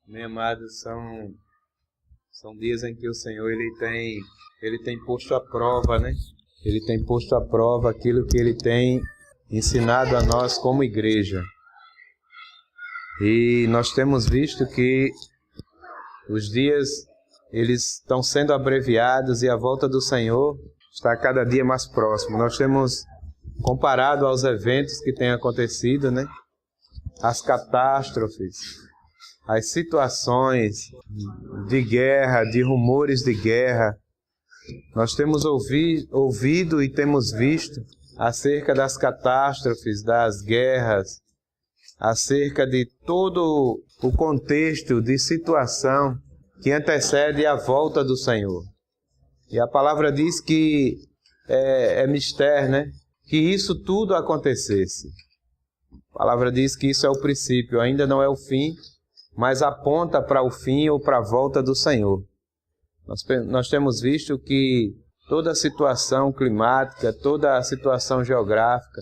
Meu amado, são dias em que o Senhor ele tem posto à prova, né? Ele tem posto à prova aquilo que Ele tem ensinado a nós como igreja. E nós temos visto que os dias eles estão sendo abreviados e a volta do Senhor está cada dia mais próximo. Nós temos comparado aos eventos que têm acontecido, né? As catástrofes, as situações de guerra, de rumores de guerra. Nós temos ouvido e temos visto acerca das catástrofes, das guerras, acerca de todo o contexto de situação que antecede a volta do Senhor. E a palavra diz que é mistério, né? Que isso tudo acontecesse. A palavra diz que isso é o princípio, ainda não é o fim, mas aponta para o fim ou para a volta do Senhor. Nós temos visto que toda a situação climática, toda a situação geográfica,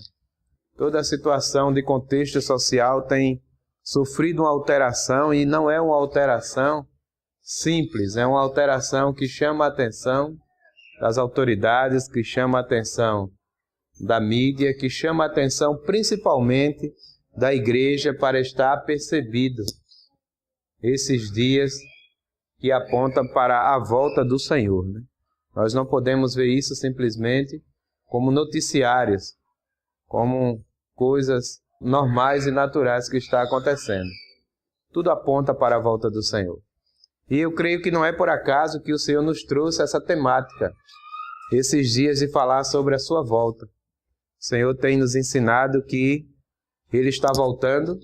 toda a situação de contexto social tem sofrido uma alteração, e não é uma alteração simples, é uma alteração que chama a atenção das autoridades, que chama a atenção da mídia, que chama a atenção principalmente da igreja para estar apercebido esses dias que apontam para a volta do Senhor, né? Nós não podemos ver isso simplesmente como noticiários, como coisas normais e naturais que está acontecendo. Tudo aponta para a volta do Senhor. E eu creio que não é por acaso que o Senhor nos trouxe essa temática, esses dias de falar sobre a sua volta. O Senhor tem nos ensinado que Ele está voltando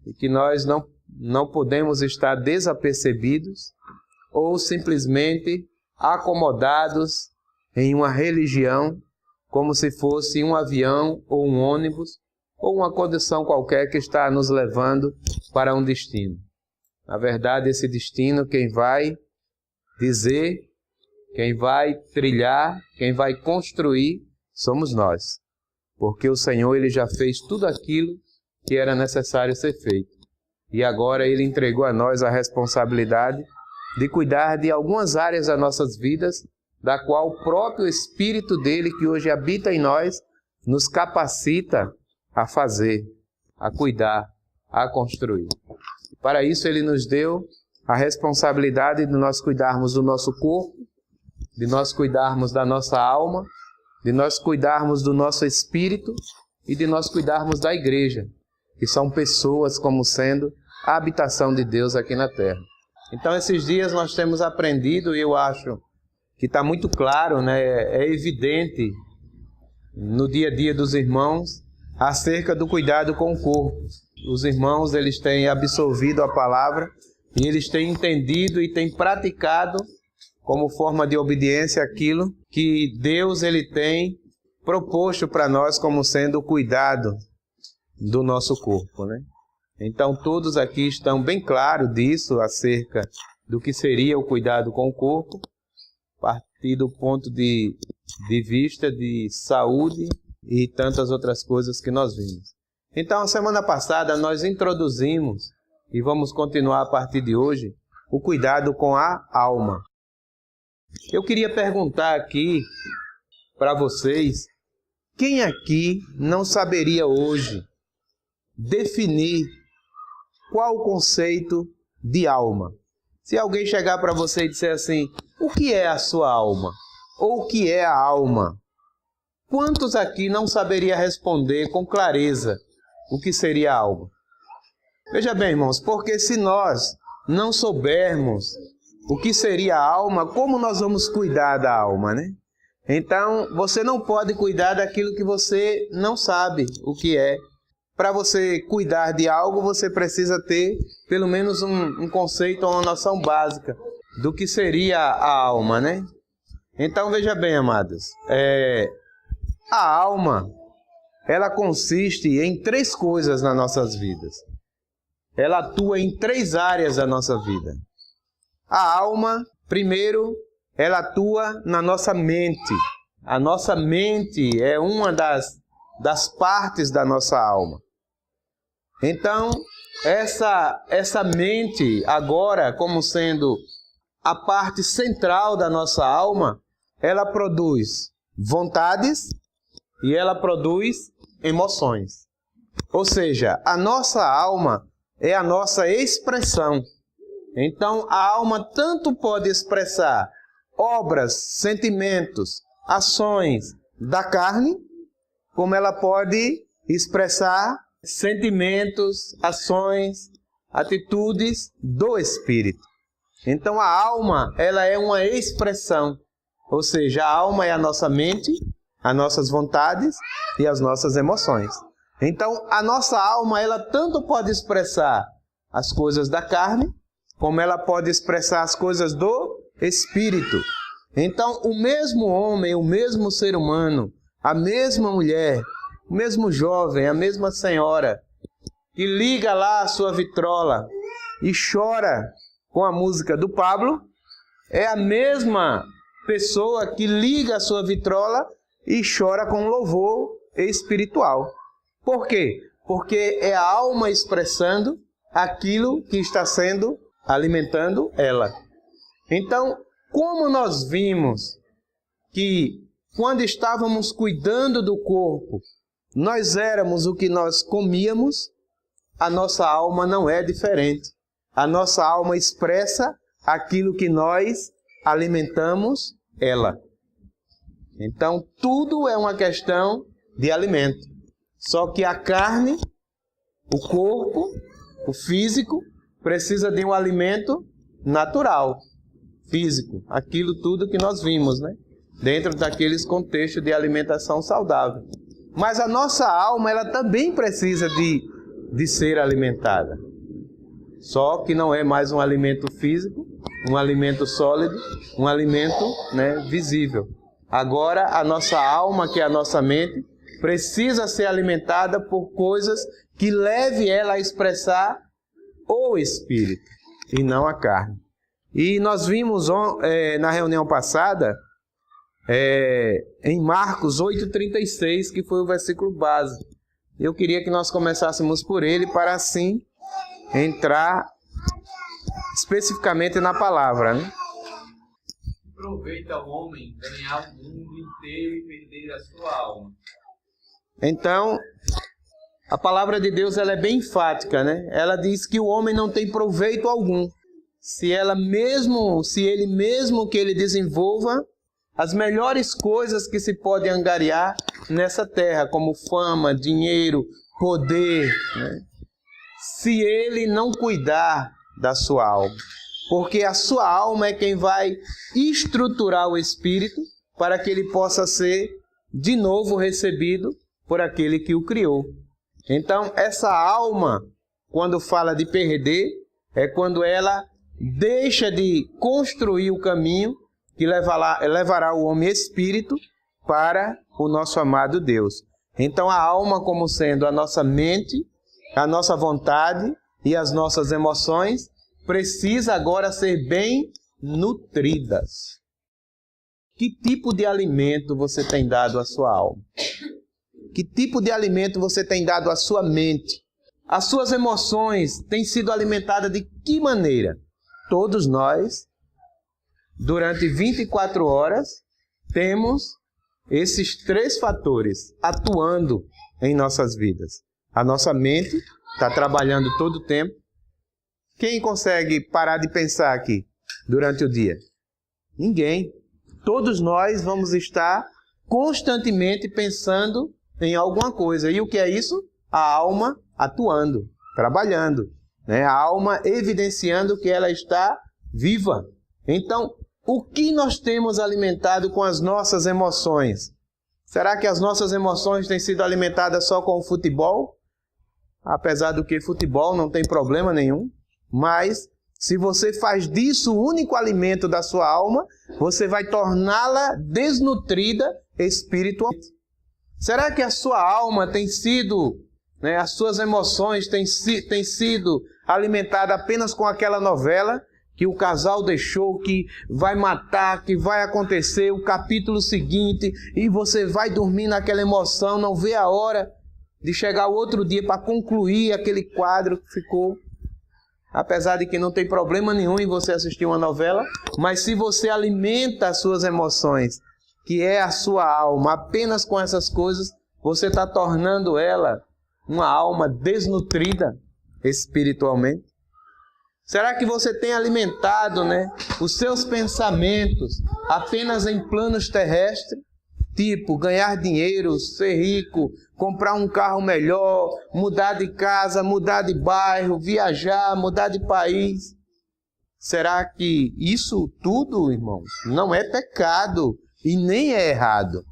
e que nós não podemos estar desapercebidos ou simplesmente acomodados em uma religião como se fosse um avião ou um ônibus ou uma condição qualquer que está nos levando para um destino. Na verdade, esse destino, quem vai dizer, quem vai trilhar, quem vai construir, somos nós. Porque o Senhor ele já fez tudo aquilo que era necessário ser feito. E agora Ele entregou a nós a responsabilidade de cuidar de algumas áreas das nossas vidas, da qual o próprio Espírito dEle, que hoje habita em nós, nos capacita a fazer, a cuidar, a construir. Para isso Ele nos deu a responsabilidade de nós cuidarmos do nosso corpo, de nós cuidarmos da nossa alma, de nós cuidarmos do nosso espírito e de nós cuidarmos da igreja, que são pessoas como sendo a habitação de Deus aqui na terra. Então, esses dias nós temos aprendido, e eu acho que está muito claro, né? É evidente no dia a dia dos irmãos, acerca do cuidado com o corpo. Os irmãos, eles têm absorvido a palavra, e eles têm entendido e têm praticado, como forma de obediência, aquilo que Deus ele tem proposto para nós como sendo o cuidado do nosso corpo, né? Então todos aqui estão bem claros disso, acerca do que seria o cuidado com o corpo, a partir do ponto de vista de saúde e tantas outras coisas que nós vimos. Então, a semana passada nós introduzimos, e vamos continuar a partir de hoje, o cuidado com a alma. Eu queria perguntar aqui para vocês, quem aqui não saberia hoje definir qual o conceito de alma? Se alguém chegar para você e disser assim, o que é a sua alma? Ou o que é a alma? Quantos aqui não saberia responder com clareza o que seria a alma? Veja bem, irmãos, porque se nós não soubermos o que seria a alma, como nós vamos cuidar da alma, né? Então, você não pode cuidar daquilo que você não sabe o que é. Para você cuidar de algo, você precisa ter pelo menos um conceito ou uma noção básica do que seria a alma, né? Então, veja bem, amados, a alma, ela consiste em 3 coisas nas nossas vidas. Ela atua em 3 áreas da nossa vida. A alma, primeiro, ela atua na nossa mente. A nossa mente é uma das partes da nossa alma. Então, essa mente, agora como sendo a parte central da nossa alma, ela produz vontades e ela produz emoções. Ou seja, a nossa alma é a nossa expressão. Então, a alma tanto pode expressar obras, sentimentos, ações da carne, como ela pode expressar sentimentos, ações, atitudes do espírito. Então, a alma, ela é uma expressão. Ou seja, a alma é a nossa mente, as nossas vontades e as nossas emoções. Então, a nossa alma, ela tanto pode expressar as coisas da carne, como ela pode expressar as coisas do espírito. Então, o mesmo homem, o mesmo ser humano, a mesma mulher, o mesmo jovem, a mesma senhora, que liga lá a sua vitrola e chora com a música do Pablo, é a mesma pessoa que liga a sua vitrola e chora com louvor espiritual. Por quê? Porque é a alma expressando aquilo que está sendo alimentando ela. Então, como nós vimos que quando estávamos cuidando do corpo, nós éramos o que nós comíamos, a nossa alma não é diferente. A nossa alma expressa aquilo que nós alimentamos ela. Então, tudo é uma questão de alimento. Só que a carne, o corpo, o físico, precisa de um alimento natural, físico. Aquilo tudo que nós vimos, né? Dentro daqueles contextos de alimentação saudável. Mas a nossa alma, ela também precisa de ser alimentada. Só que não é mais um alimento físico, um alimento sólido, um alimento, né, visível. Agora, a nossa alma, que é a nossa mente, precisa ser alimentada por coisas que leve ela a expressar o espírito e não a carne. E nós vimos na reunião passada, em Marcos 8,36, que foi o versículo base. Eu queria que nós começássemos por ele para assim entrar especificamente na palavra, né? Aproveita o homem ganhar o mundo inteiro e perder a sua alma. Então, a palavra de Deus, ela é bem enfática, né? Ela diz que o homem não tem proveito algum. Se ele mesmo que ele desenvolva as melhores coisas que se podem angariar nessa terra, como fama, dinheiro, poder, né? Se ele não cuidar da sua alma. Porque a sua alma é quem vai estruturar o espírito para que ele possa ser de novo recebido por aquele que o criou. Então, essa alma, quando fala de perder, é quando ela deixa de construir o caminho que levará o homem espírito para o nosso amado Deus. Então, a alma, como sendo a nossa mente, a nossa vontade e as nossas emoções, precisa agora ser bem nutridas. Que tipo de alimento você tem dado à sua alma? Que tipo de alimento você tem dado à sua mente? As suas emoções têm sido alimentadas de que maneira? Todos nós, durante 24 horas, temos esses 3 fatores atuando em nossas vidas. A nossa mente está trabalhando todo o tempo. Quem consegue parar de pensar aqui durante o dia? Ninguém. Todos nós vamos estar constantemente pensando em alguma coisa. E o que é isso? A alma atuando, trabalhando, né? A alma evidenciando que ela está viva. Então, o que nós temos alimentado com as nossas emoções? Será que as nossas emoções têm sido alimentadas só com o futebol? Apesar do que futebol não tem problema nenhum. Mas, se você faz disso o único alimento da sua alma, você vai torná-la desnutrida espiritualmente. Será que a sua alma tem sido, né, as suas emoções têm sido alimentadas apenas com aquela novela que o casal deixou, que vai matar, que vai acontecer o capítulo seguinte, e você vai dormir naquela emoção, não vê a hora? de chegar o outro dia para concluir aquele quadro que ficou. Apesar de que não tem problema nenhum em você assistir uma novela, mas se você alimenta as suas emoções, que é a sua alma, apenas com essas coisas, você está tornando ela uma alma desnutrida espiritualmente. Será que você tem alimentado, os seus pensamentos apenas em planos terrestres? Tipo, ganhar dinheiro, ser rico, comprar um carro melhor, mudar de casa, mudar de bairro, viajar, mudar de país. Será que isso tudo, irmãos, não é pecado e nem é errado?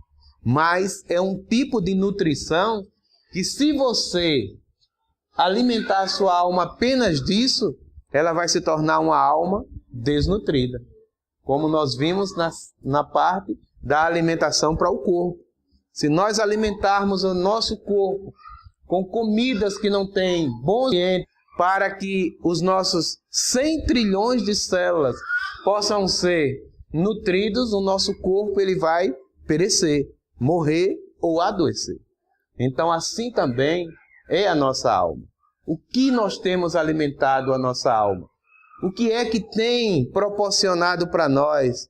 Mas é um tipo de nutrição que, se você alimentar a sua alma apenas disso, ela vai se tornar uma alma desnutrida. Como nós vimos na parte da alimentação para o corpo. Se nós alimentarmos o nosso corpo com comidas que não têm bom nutriente, para que os nossos 100 trilhões de células possam ser nutridos, o nosso corpo ele vai perecer, morrer ou adoecer. Então assim também é a nossa alma. O que nós temos alimentado a nossa alma? O que é que tem proporcionado para nós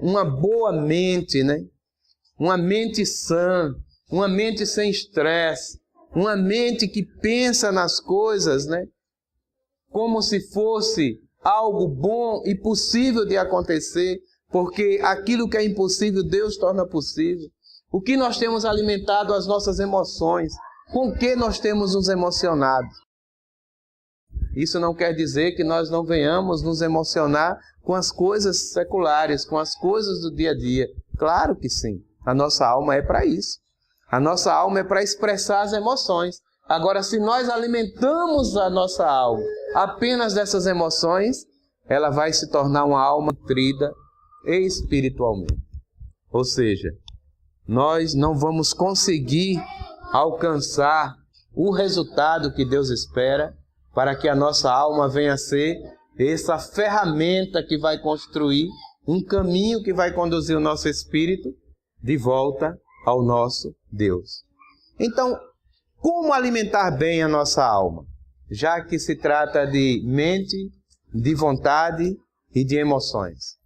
uma boa mente, uma mente sã, uma mente sem estresse, uma mente que pensa nas coisas como se fosse algo bom e possível de acontecer, porque aquilo que é impossível, Deus torna possível. O que nós temos alimentado as nossas emoções? Com que nós temos nos emocionado? Isso não quer dizer que nós não venhamos nos emocionar com as coisas seculares, com as coisas do dia a dia. Claro que sim. A nossa alma é para isso. A nossa alma é para expressar as emoções. Agora, se nós alimentamos a nossa alma apenas dessas emoções, ela vai se tornar uma alma nutrida espiritualmente. Ou seja, nós não vamos conseguir alcançar o resultado que Deus espera para que a nossa alma venha a ser essa ferramenta que vai construir um caminho que vai conduzir o nosso espírito de volta ao nosso Deus. Então, como alimentar bem a nossa alma? Já que se trata de mente, de vontade e de emoções.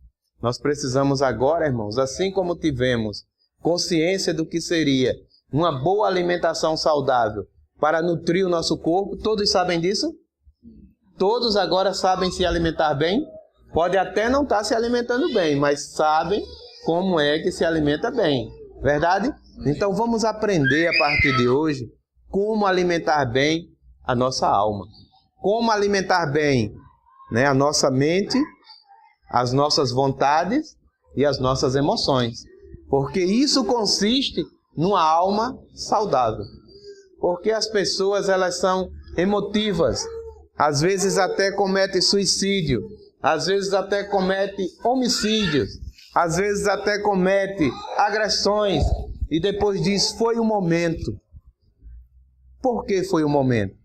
Nós precisamos agora, irmãos, assim como tivemos consciência do que seria uma boa alimentação saudável para nutrir o nosso corpo, todos sabem disso? Todos agora sabem se alimentar bem? Pode até não estar se alimentando bem, mas sabem como é que se alimenta bem. Verdade? Então vamos aprender a partir de hoje como alimentar bem a nossa alma. Como alimentar bem a nossa mente, as nossas vontades e as nossas emoções. Porque isso consiste numa alma saudável. Porque as pessoas elas são emotivas. Às vezes até comete suicídio, às vezes até comete homicídios, às vezes até comete agressões e depois diz, foi o momento. Por que foi o momento?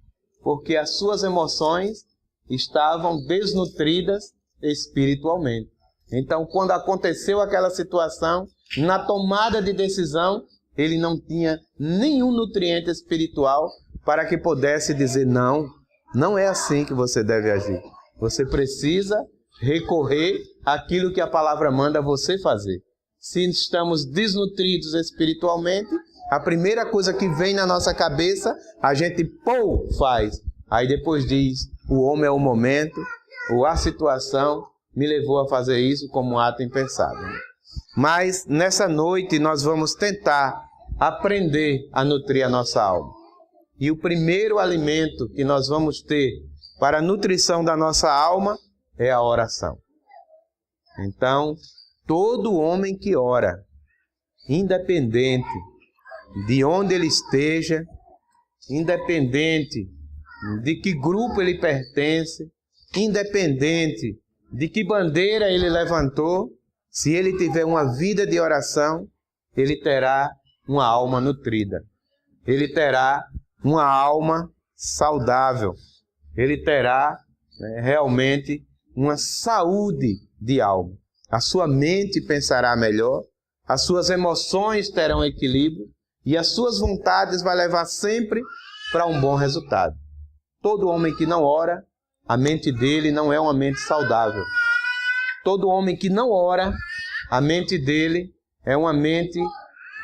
Porque as suas emoções estavam desnutridas espiritualmente. Então, quando aconteceu aquela situação, na tomada de decisão, ele não tinha nenhum nutriente espiritual para que pudesse dizer não. Não é assim que você deve agir. Você precisa recorrer àquilo que a palavra manda você fazer. Se estamos desnutridos espiritualmente, a primeira coisa que vem na nossa cabeça, a gente faz. Aí depois diz, o homem é o momento, ou a situação me levou a fazer isso como um ato impensado. Mas nessa noite nós vamos tentar aprender a nutrir a nossa alma. E o primeiro alimento que nós vamos ter para a nutrição da nossa alma é a oração. Então, todo homem que ora, independente de onde ele esteja, independente de que grupo ele pertence, independente de que bandeira ele levantou, se ele tiver uma vida de oração, ele terá uma alma nutrida. Ele terá uma alma saudável. Ele terá realmente uma saúde de alma. A sua mente pensará melhor, as suas emoções terão equilíbrio e as suas vontades vai levar sempre para um bom resultado. Todo homem que não ora, a mente dele não é uma mente saudável. Todo homem que não ora, a mente dele é uma mente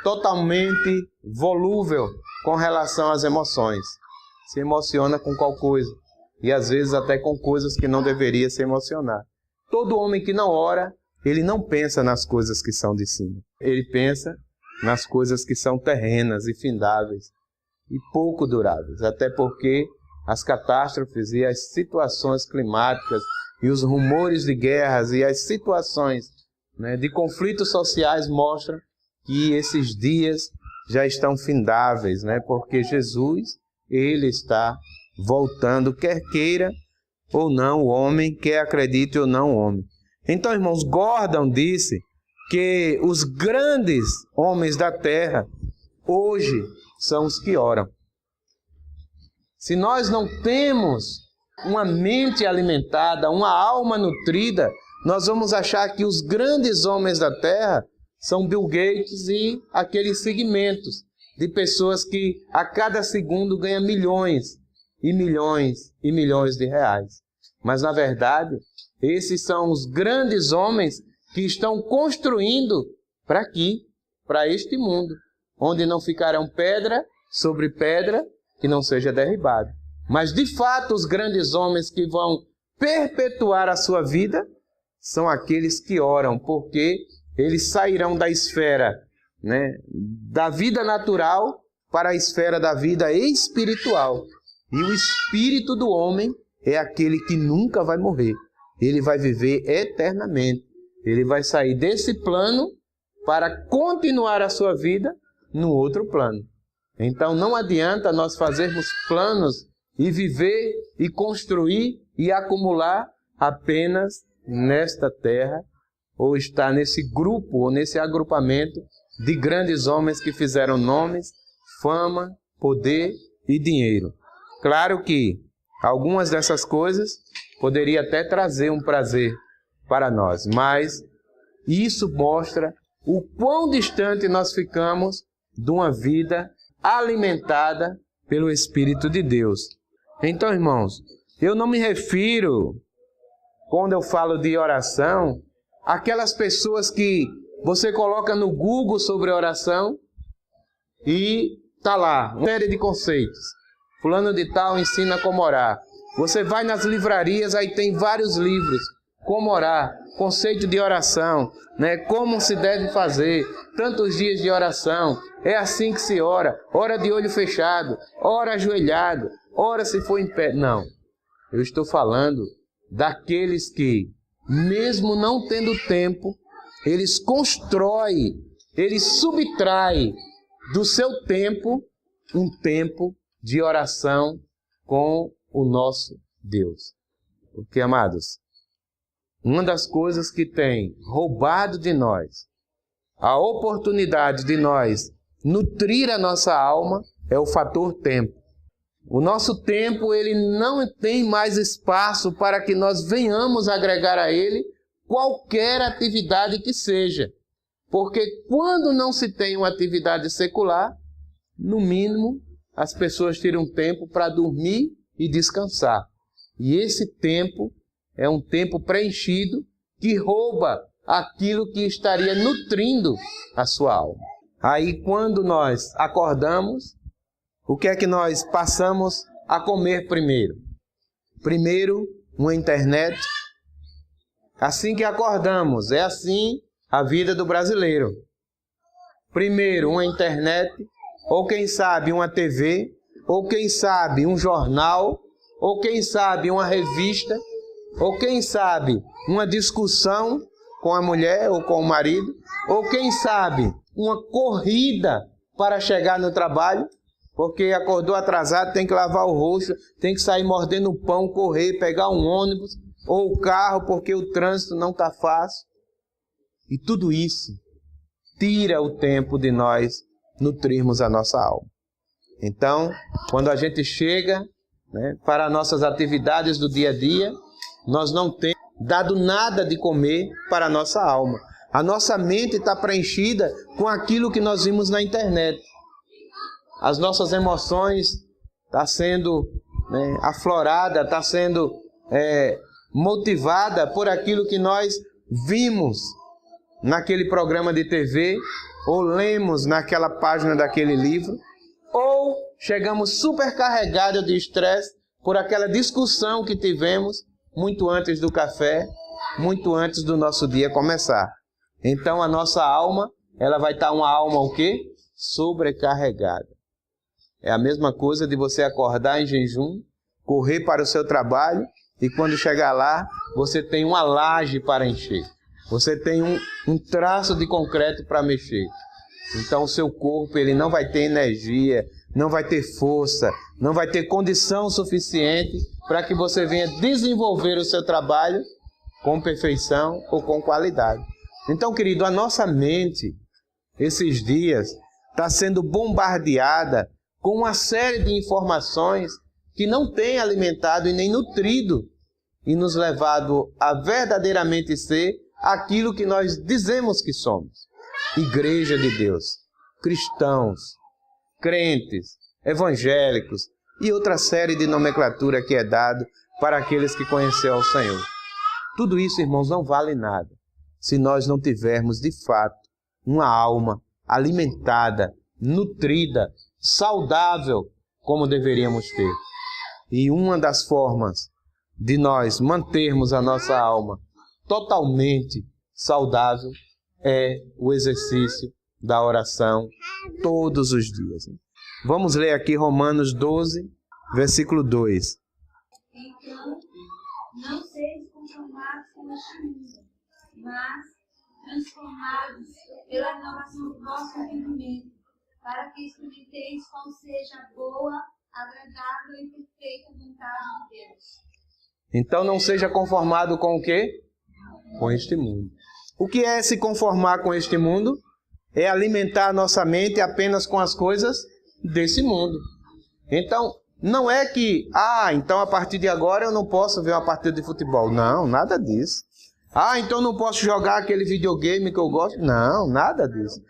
totalmente volúvel com relação às emoções. Se emociona com qualquer coisa. E às vezes até com coisas que não deveria se emocionar. Todo homem que não ora, ele não pensa nas coisas que são de cima. Ele pensa nas coisas que são terrenas e findáveis e pouco duráveis. Até porque as catástrofes e as situações climáticas e os rumores de guerras e as situações, né, de conflitos sociais mostram que esses dias já estão findáveis, né? Porque Jesus, ele está voltando, quer queira ou não o homem, quer acredite ou não o homem. Então, irmãos, Gordon disse que os grandes homens da terra hoje são os que oram. Se nós não temos uma mente alimentada, uma alma nutrida, nós vamos achar que os grandes homens da terra são Bill Gates e aqueles segmentos de pessoas que a cada segundo ganham milhões e milhões e milhões de reais. Mas, na verdade, esses são os grandes homens que estão construindo para aqui, para este mundo, onde não ficarão pedra sobre pedra que não seja derribada. Mas, de fato, os grandes homens que vão perpetuar a sua vida são aqueles que oram, porque eles sairão da esfera, né, da vida natural para a esfera da vida espiritual. E o espírito do homem é aquele que nunca vai morrer. Ele vai viver eternamente. Ele vai sair desse plano para continuar a sua vida no outro plano. Então não adianta nós fazermos planos e viver e construir e acumular apenas nesta terra, ou estar nesse grupo ou nesse agrupamento de grandes homens que fizeram nomes, fama, poder e dinheiro. Claro que algumas dessas coisas poderia até trazer um prazer para nós, mas isso mostra o quão distante nós ficamos de uma vida alimentada pelo Espírito de Deus. Então, irmãos, eu não me refiro, quando eu falo de oração, àquelas pessoas que você coloca no Google sobre oração e está lá, uma série de conceitos. Fulano de tal ensina como orar. Você vai nas livrarias, aí tem vários livros. Como orar, conceito de oração, né? Como se deve fazer, tantos dias de oração. É assim que se ora. Ora de olho fechado, ora ajoelhado, ora se for em pé. Não, eu estou falando daqueles que, mesmo não tendo tempo, eles constroem, eles subtraem do seu tempo um tempo de oração com o nosso Deus. Porque, amados, uma das coisas que tem roubado de nós a oportunidade de nós nutrir a nossa alma é o fator tempo. O nosso tempo, ele não tem mais espaço para que nós venhamos agregar a ele qualquer atividade que seja. Porque quando não se tem uma atividade secular, no mínimo, as pessoas tiram tempo para dormir e descansar. E esse tempo é um tempo preenchido que rouba aquilo que estaria nutrindo a sua alma. Aí, quando nós acordamos, o que é que nós passamos a comer primeiro? Primeiro, uma internet. Assim que acordamos, é assim a vida do brasileiro. Primeiro, uma internet, ou quem sabe uma TV, ou quem sabe um jornal, ou quem sabe uma revista, ou quem sabe uma discussão com a mulher ou com o marido, ou quem sabe uma corrida para chegar no trabalho, porque acordou atrasado, tem que lavar o rosto, tem que sair mordendo o pão, correr, pegar um ônibus ou o carro, porque o trânsito não está fácil. E tudo isso tira o tempo de nós nutrirmos a nossa alma. Então, quando a gente chega, né, para nossas atividades do dia a dia, nós não temos dado nada de comer para a nossa alma. A nossa mente está preenchida com aquilo que nós vimos na internet. as nossas emoções estão sendo aflorada, está sendo motivada por aquilo que nós vimos naquele programa de TV, ou lemos naquela página daquele livro, ou chegamos supercarregados de estresse por aquela discussão que tivemos muito antes do café, muito antes do nosso dia começar. Então a nossa alma, ela vai estar uma alma o quê? Sobrecarregada. É a mesma coisa de você acordar em jejum, correr para o seu trabalho e quando chegar lá, você tem uma laje para encher. Você tem um traço de concreto para mexer. Então o seu corpo, ele não vai ter energia, não vai ter força, não vai ter condição suficiente para que você venha desenvolver o seu trabalho com perfeição ou com qualidade. Então, querido, a nossa mente, esses dias, está sendo bombardeada com uma série de informações que não tem alimentado e nem nutrido e nos levado a verdadeiramente ser aquilo que nós dizemos que somos. Igreja de Deus, cristãos, crentes, evangélicos e outra série de nomenclatura que é dado para aqueles que conheceram o Senhor. Tudo isso, irmãos, não vale nada se nós não tivermos, de fato, uma alma alimentada, nutrida, saudável, como deveríamos ter. E uma das formas de nós mantermos a nossa alma totalmente saudável é o exercício da oração todos os dias. Vamos ler aqui Romanos 12, versículo 2. Então, não sejam conformados com este mundo, mas transformados pela renovação do vosso entendimento, para que experimenteis qual seja a boa, agradável e perfeita vontade de Deus. Então não seja conformado com o quê? Com este mundo. O que é se conformar com este mundo? É alimentar a nossa mente apenas com as coisas desse mundo. Então, não é que, então a partir de agora eu não posso ver uma partida de futebol. Não, nada disso. Então não posso jogar aquele videogame que eu gosto. Não, nada disso.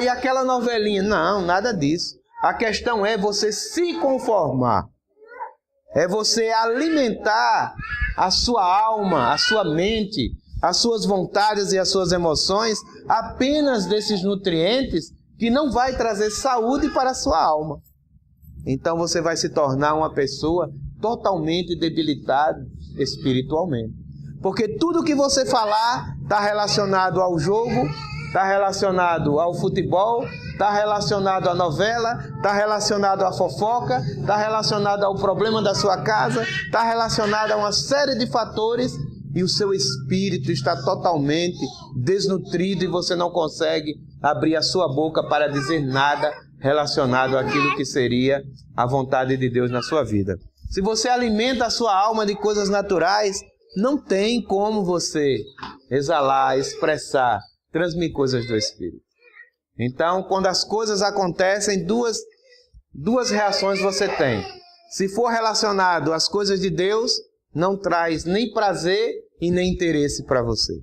E aquela novelinha. Não, nada disso. A questão é você se conformar. É você alimentar a sua alma, a sua mente, as suas vontades e as suas emoções apenas desses nutrientes que não vai trazer saúde para a sua alma. Então você vai se tornar uma pessoa totalmente debilitada espiritualmente. Porque tudo que você falar está relacionado ao jogo, está relacionado ao futebol, está relacionado à novela, está relacionado à fofoca, está relacionado ao problema da sua casa, está relacionado a uma série de fatores e o seu espírito está totalmente desnutrido e você não consegue abrir a sua boca para dizer nada relacionado àquilo que seria a vontade de Deus na sua vida. Se você alimenta a sua alma de coisas naturais, não tem como você exalar, expressar, transmitir coisas do Espírito. Então, quando as coisas acontecem, duas reações você tem. Se for relacionado às coisas de Deus, não traz nem prazer e nem interesse para você.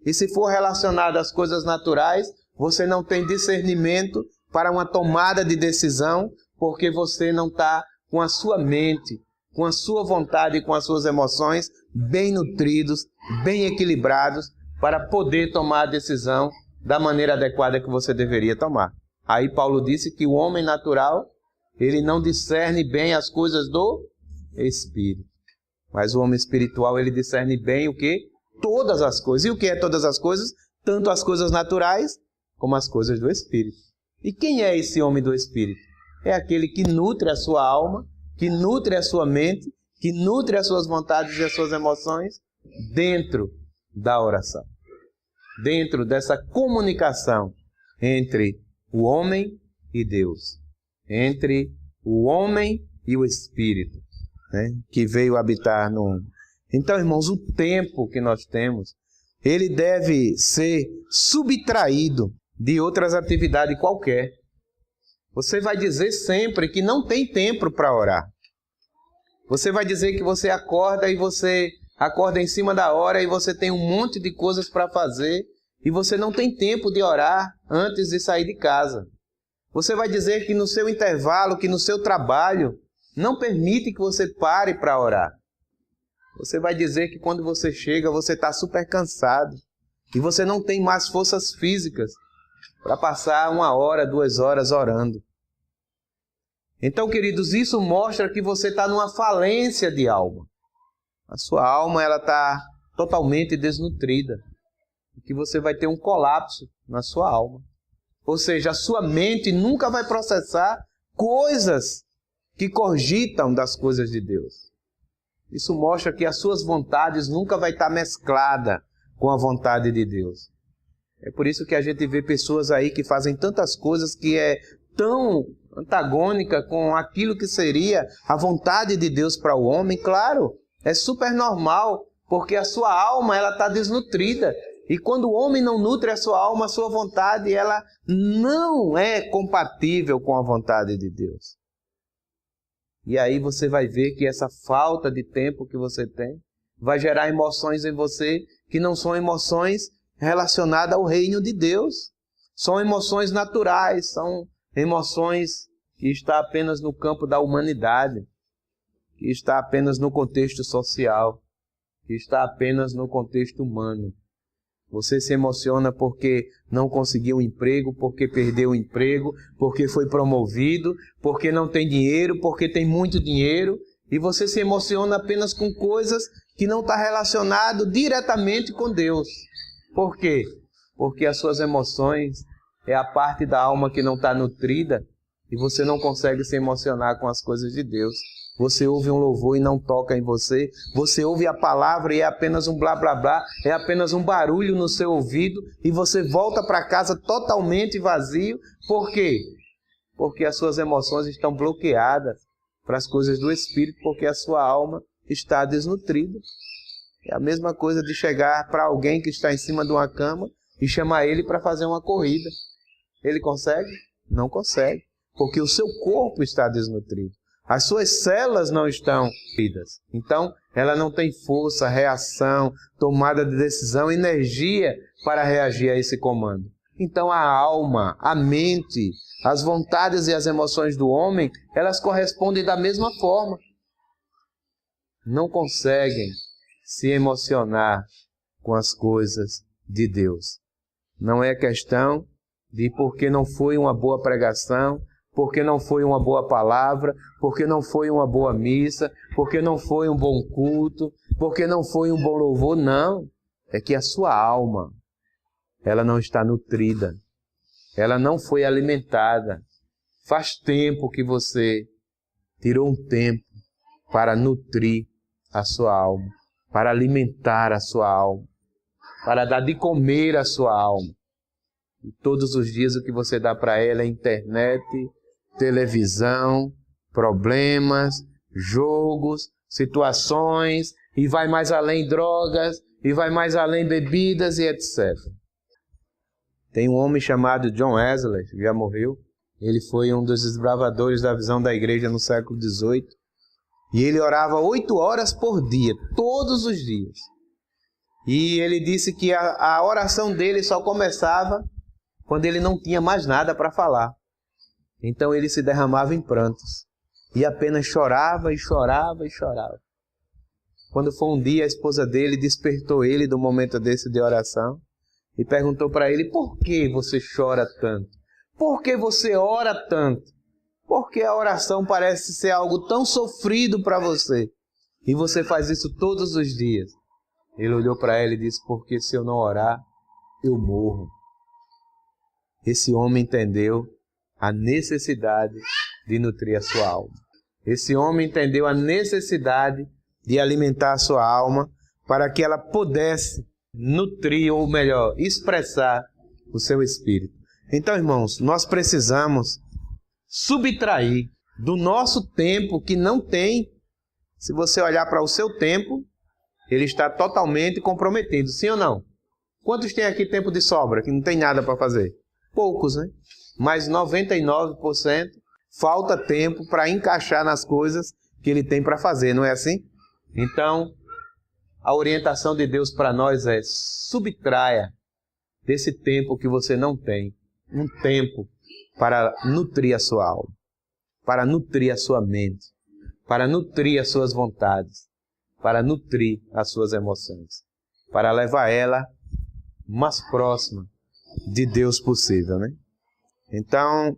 E se for relacionado às coisas naturais, você não tem discernimento para uma tomada de decisão, porque você não está com a sua mente, com a sua vontade e com as suas emoções bem nutridos, bem equilibrados, para poder tomar a decisão da maneira adequada que você deveria tomar. Aí Paulo disse que o homem natural, ele não discerne bem as coisas do Espírito. Mas o homem espiritual, ele discerne bem o quê? Todas as coisas. E o que é todas as coisas? Tanto as coisas naturais, como as coisas do Espírito. E quem é esse homem do Espírito? É aquele que nutre a sua alma, que nutre a sua mente, que nutre as suas vontades e as suas emoções dentro da oração. Dentro dessa comunicação entre o homem e Deus. Entre o homem e o Espírito, né, que veio habitar no homem. Então, irmãos, o tempo que nós temos, ele deve ser subtraído de outras atividades qualquer. Você vai dizer sempre que não tem tempo para orar. Você vai dizer que você acorda e você acorda em cima da hora e você tem um monte de coisas para fazer e você não tem tempo de orar antes de sair de casa. Você vai dizer que no seu intervalo, que no seu trabalho, não permite que você pare para orar. Você vai dizer que quando você chega, você está super cansado e você não tem mais forças físicas para passar 1 hora, 2 horas orando. Então, queridos, isso mostra que você está numa falência de alma. A sua alma ela está totalmente desnutrida. E que você vai ter um colapso na sua alma. Ou seja, a sua mente nunca vai processar coisas que cogitam das coisas de Deus. Isso mostra que as suas vontades nunca vai estar mesclada com a vontade de Deus. É por isso que a gente vê pessoas aí que fazem tantas coisas que é tão antagônica com aquilo que seria a vontade de Deus para o homem. Claro, é super normal, porque a sua alma ela está desnutrida. E quando o homem não nutre a sua alma, a sua vontade ela não é compatível com a vontade de Deus. E aí você vai ver que essa falta de tempo que você tem vai gerar emoções em você que não são emoções relacionadas ao reino de Deus. São emoções naturais, são emoções que estão apenas no campo da humanidade, que está apenas no contexto social, que está apenas no contexto humano. Você se emociona porque não conseguiu um emprego, porque perdeu o emprego, porque foi promovido, porque não tem dinheiro, porque tem muito dinheiro. E você se emociona apenas com coisas que não estão relacionadas diretamente com Deus. Por quê? Porque as suas emoções é a parte da alma que não está nutrida e você não consegue se emocionar com as coisas de Deus. Você ouve um louvor e não toca em você. Você ouve a palavra e é apenas um blá blá blá, é apenas um barulho no seu ouvido e você volta para casa totalmente vazio. Por quê? Porque as suas emoções estão bloqueadas para as coisas do Espírito, porque a sua alma está desnutrida. É a mesma coisa de chegar para alguém que está em cima de uma cama e chamar ele para fazer uma corrida. Ele consegue? Não consegue, porque o seu corpo está desnutrido. As suas células não estão nutridas. Então, ela não tem força, reação, tomada de decisão, energia para reagir a esse comando. Então, a alma, a mente, as vontades e as emoções do homem, elas correspondem da mesma forma. Não conseguem se emocionar com as coisas de Deus. Não é questão de porque não foi uma boa pregação, porque não foi uma boa palavra, porque não foi uma boa missa, porque não foi um bom culto, porque não foi um bom louvor. Não, é que a sua alma, ela não está nutrida, ela não foi alimentada. Faz tempo que você tirou um tempo para nutrir a sua alma, para alimentar a sua alma, para dar de comer a sua alma. E todos os dias o que você dá para ela é internet, televisão, problemas, jogos, situações, e vai mais além drogas, e vai mais além bebidas e etc. Tem um homem chamado John Wesley, que já morreu. Ele foi um dos desbravadores da visão da igreja no século XVIII. E ele orava 8 horas por dia, todos os dias. E ele disse que a oração dele só começava quando ele não tinha mais nada para falar. Então ele se derramava em prantos. E apenas chorava e chorava e chorava. Quando foi um dia, a esposa dele despertou ele do momento desse de oração e perguntou para ele: por que você chora tanto? Por que você ora tanto? Porque a oração parece ser algo tão sofrido para você. E você faz isso todos os dias. Ele olhou para ela e disse: porque se eu não orar, eu morro. Esse homem entendeu a necessidade de nutrir a sua alma. Esse homem entendeu a necessidade de alimentar a sua alma para que ela pudesse nutrir, ou melhor, expressar o seu espírito. Então, irmãos, nós precisamos subtrair do nosso tempo que não tem. Se você olhar para o seu tempo, ele está totalmente comprometido, sim ou não? Quantos tem aqui tempo de sobra, que não tem nada para fazer? Poucos, né? Mas 99% falta tempo para encaixar nas coisas que ele tem para fazer, não é assim? Então, a orientação de Deus para nós é: subtraia desse tempo que você não tem, um tempo para nutrir a sua alma, para nutrir a sua mente, para nutrir as suas vontades, para nutrir as suas emoções, para levar ela mais próxima de Deus possível, né? Então,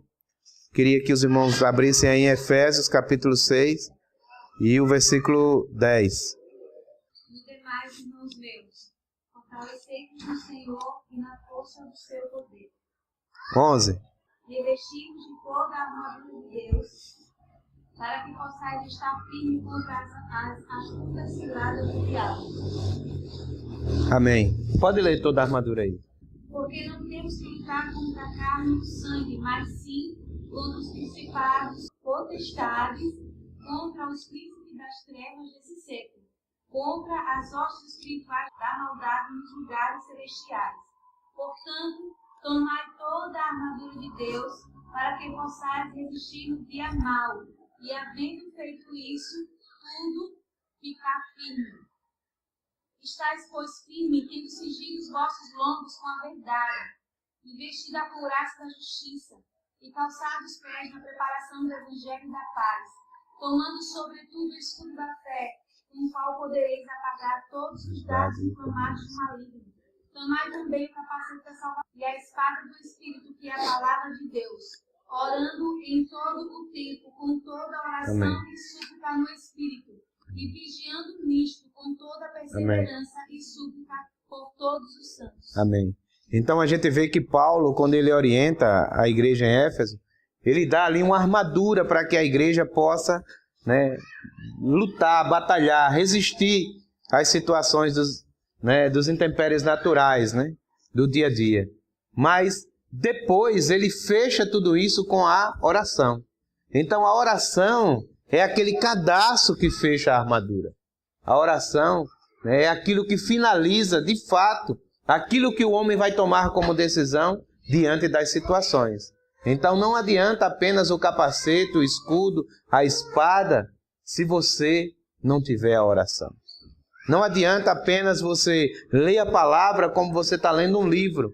queria que os irmãos abrissem aí em Efésios capítulo 6 e o versículo 10. Nos demais, irmãos meus, fortalecei-vos no Senhor e na força do seu poder. 11. Revestivos de toda a armadura de Deus, para que possais estar firme contra as astutas ciladas do diabo. Amém. Pode ler toda a armadura aí. Porque não temos que lutar contra a carne e o sangue, mas sim contra os principados, potestades, contra os príncipes das trevas desse século, contra as hostes espirituais da maldade nos lugares celestiais. Portanto, tomai toda a armadura de Deus, para que possais resistir no dia mau, e havendo feito isso, tudo ficar firme. Estais, pois, firme, tendo cingido os vossos lombos com a verdade, e vestido a couraça da justiça, e calçado os pés na preparação do evangelho da paz, tomando sobretudo o escudo da fé, com o qual podereis apagar todos os dardos inflamados do maligno. Tomai também o capacete da salvação e a espada do Espírito, que é a palavra de Deus, orando em todo o tempo, com toda oração Amém. e súplica no Espírito, e vigiando nisto com toda perseverança e súplica por todos os santos. Amém. Então a gente vê que Paulo, quando ele orienta a igreja em Éfeso, ele dá ali uma armadura para que a igreja possa, né, lutar, batalhar, resistir às situações dos intempéries naturais, né, do dia a dia. Mas depois ele fecha tudo isso com a oração. Então a oração é aquele cadastro que fecha a armadura. A oração, né, é aquilo que finaliza, de fato, aquilo que o homem vai tomar como decisão diante das situações. Então não adianta apenas o capacete, o escudo, a espada, se você não tiver a oração. Não adianta apenas você ler a palavra como você está lendo um livro.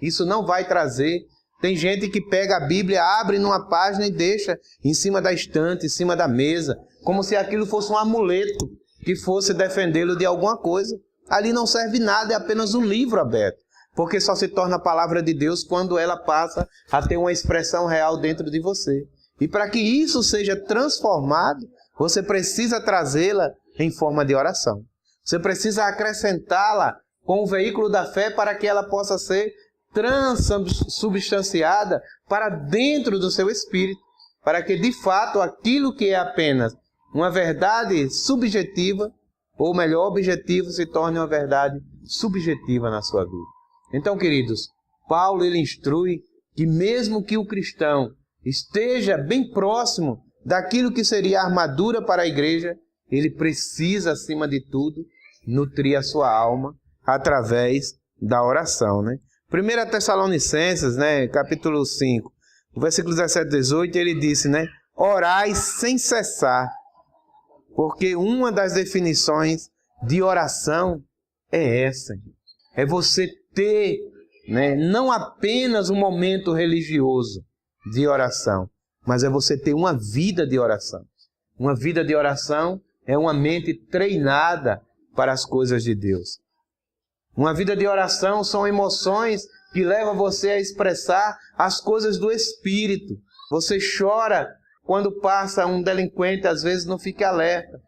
Isso não vai trazer. Tem gente que pega a Bíblia, abre numa página e deixa em cima da estante, em cima da mesa, como se aquilo fosse um amuleto que fosse defendê-lo de alguma coisa. Ali não serve nada, é apenas um livro aberto, porque só se torna a palavra de Deus quando ela passa a ter uma expressão real dentro de você. E para que isso seja transformado, você precisa trazê-la em forma de oração. Você precisa acrescentá-la com o veículo da fé para que ela possa ser transubstanciada para dentro do seu espírito, para que de fato aquilo que é apenas uma verdade subjetiva, ou melhor, objetivo, se torne uma verdade subjetiva na sua vida. Então, queridos, Paulo ele instrui que mesmo que o cristão esteja bem próximo daquilo que seria a armadura para a igreja, ele precisa, acima de tudo, nutrir a sua alma através da oração, né? 1 Tessalonicenses, né, capítulo 5, o versículo 17 e 18, ele disse, né, orai sem cessar, porque uma das definições de oração é essa, é você ter, né, não apenas um momento religioso de oração, mas é você ter uma vida de oração. Uma vida de oração é uma mente treinada para as coisas de Deus. Uma vida de oração são emoções que levam você a expressar as coisas do Espírito. Você chora quando passa um delinquente, às vezes não fica alerta.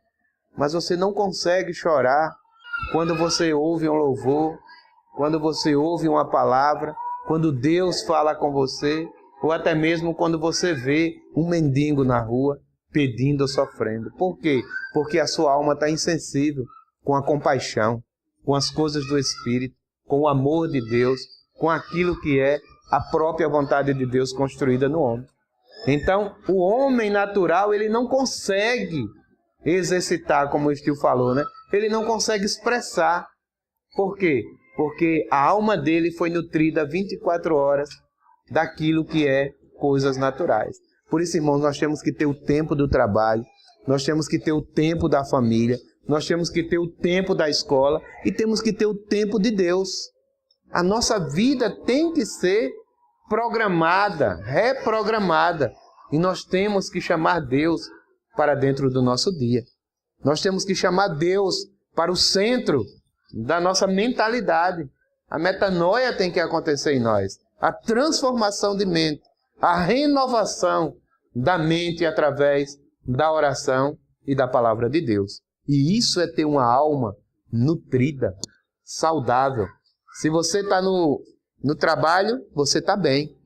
Mas você não consegue chorar quando você ouve um louvor, quando você ouve uma palavra, quando Deus fala com você, ou até mesmo quando você vê um mendigo na rua pedindo ou sofrendo. Por quê? Porque a sua alma está insensível com a compaixão, com as coisas do Espírito, com o amor de Deus, com aquilo que é a própria vontade de Deus construída no homem. Então, o homem natural, ele não consegue exercitar, como o Estio falou, né? Ele não consegue expressar. Por quê? Porque a alma dele foi nutrida 24 horas daquilo que é coisas naturais. Por isso, irmãos, nós temos que ter o tempo do trabalho, nós temos que ter o tempo da família, nós temos que ter o tempo da escola e temos que ter o tempo de Deus. A nossa vida tem que ser programada, reprogramada. E nós temos que chamar Deus para dentro do nosso dia. Nós temos que chamar Deus para o centro da nossa mentalidade. A metanoia tem que acontecer em nós. A transformação de mente, a renovação da mente através da oração e da palavra de Deus. E isso é ter uma alma nutrida, saudável. Se você está no trabalho, você está bem.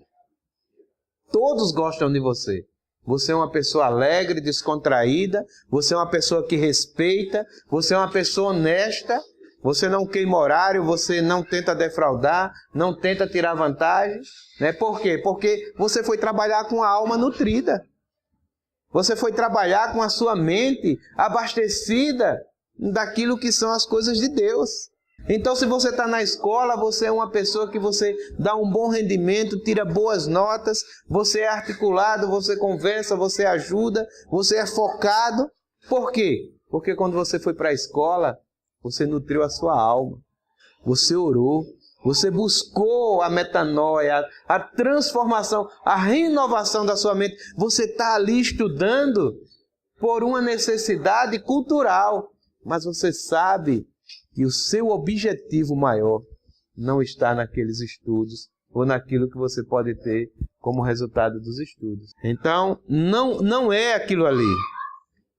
Todos gostam de você. Você é uma pessoa alegre, descontraída, você é uma pessoa que respeita, você é uma pessoa honesta, você não queima horário, você não tenta defraudar, não tenta tirar vantagem. Né? Por quê? Porque você foi trabalhar com a alma nutrida. Você foi trabalhar com a sua mente abastecida daquilo que são as coisas de Deus. Então, se você está na escola, você é uma pessoa que você dá um bom rendimento, tira boas notas, você é articulado, você conversa, você ajuda, você é focado. Por quê? Porque quando você foi para a escola, você nutriu a sua alma, você orou, você buscou a metanoia, a transformação, a renovação da sua mente. Você está ali estudando por uma necessidade cultural, mas você sabe que o seu objetivo maior não está naqueles estudos ou naquilo que você pode ter como resultado dos estudos. Então, não é aquilo ali,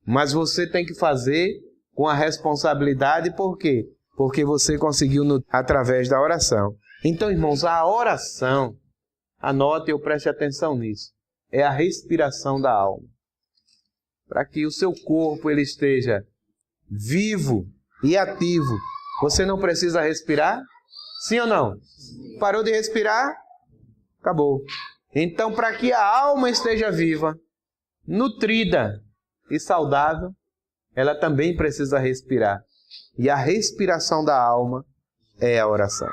mas você tem que fazer com a responsabilidade. Por quê? Porque você conseguiu através da oração. Então, irmãos, a oração, anote ou preste atenção nisso, é a respiração da alma. Para que o seu corpo ele esteja vivo e ativo, você não precisa respirar? Sim ou não? Parou de respirar? Acabou. Então, para que a alma esteja viva, nutrida e saudável, ela também precisa respirar. E a respiração da alma é a oração.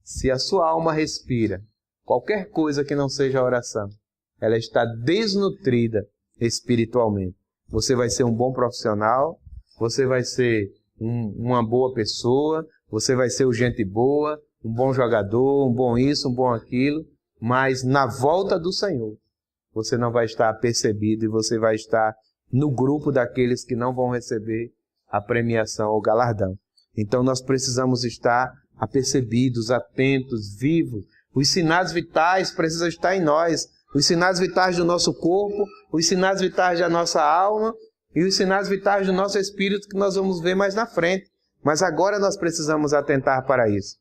Se a sua alma respira qualquer coisa que não seja oração, ela está desnutrida espiritualmente. Você vai ser um bom profissional, você vai ser uma boa pessoa, você vai ser gente boa, um bom jogador, um bom isso, um bom aquilo, mas na volta do Senhor, você não vai estar apercebido e você vai estar no grupo daqueles que não vão receber a premiação ou galardão. Então nós precisamos estar apercebidos, atentos, vivos. Os sinais vitais precisam estar em nós. Os sinais vitais do nosso corpo, os sinais vitais da nossa alma e os sinais vitais do nosso espírito que nós vamos ver mais na frente. Mas agora nós precisamos atentar para isso.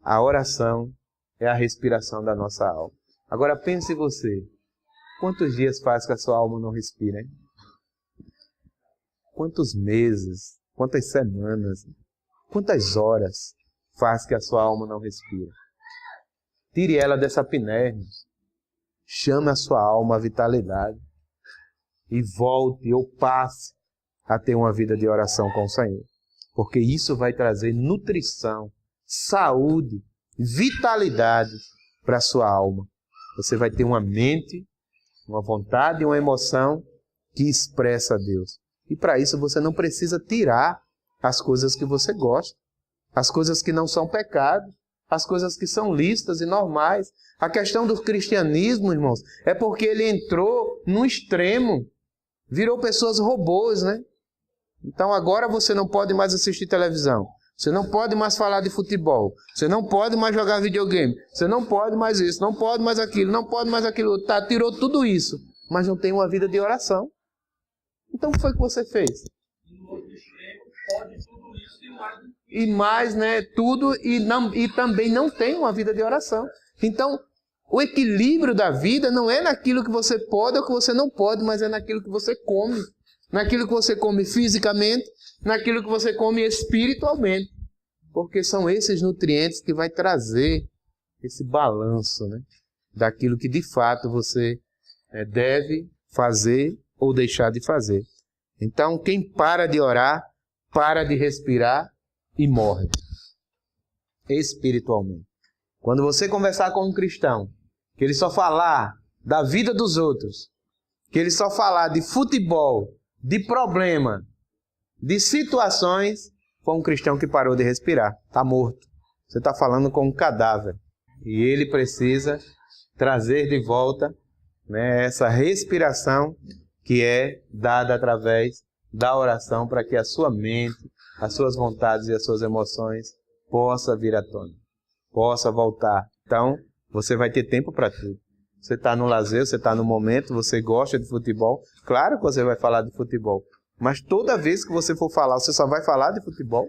A oração é a respiração da nossa alma. Agora pense você, quantos dias faz que a sua alma não respira, hein? Quantos meses, quantas semanas, quantas horas faz que a sua alma não respira? Tire ela dessa apneia. Chame a sua alma à vitalidade e volte ou passe a ter uma vida de oração com o Senhor. Porque isso vai trazer nutrição, saúde, vitalidade para a sua alma. Você vai ter uma mente, uma vontade e uma emoção que expressa a Deus. E para isso você não precisa tirar as coisas que você gosta, as coisas que não são pecado, as coisas que são lícitas e normais. A questão do cristianismo, irmãos, é porque ele entrou no extremo, virou pessoas robôs, né? Então agora você não pode mais assistir televisão, você não pode mais falar de futebol, você não pode mais jogar videogame, você não pode mais isso, não pode mais aquilo, não pode mais aquilo. Tá, tirou tudo isso, mas não tem uma vida de oração. Então o que foi que você fez? No outro extremo, pode tudo isso e mais. E mais, né? Tudo e também não tem uma vida de oração. Então, o equilíbrio da vida não é naquilo que você pode ou que você não pode, mas é naquilo que você come. Naquilo que você come fisicamente, naquilo que você come espiritualmente. Porque são esses nutrientes que vai trazer esse balanço, né? Daquilo que de fato você deve fazer ou deixar de fazer. Então, quem para de orar, para de respirar e morre espiritualmente. Quando você conversar com um cristão, que ele só falar da vida dos outros, que ele só falar de futebol, de problema, de situações, foi um cristão que parou de respirar, está morto. Você está falando com um cadáver e ele precisa trazer de volta, né, essa respiração que é dada através da oração para que a sua mente, as suas vontades e as suas emoções possa vir à tona, possa voltar. Então, você vai ter tempo para tudo. Você está no lazer, você está no momento, você gosta de futebol. Claro que você vai falar de futebol. Mas toda vez que você for falar, você só vai falar de futebol.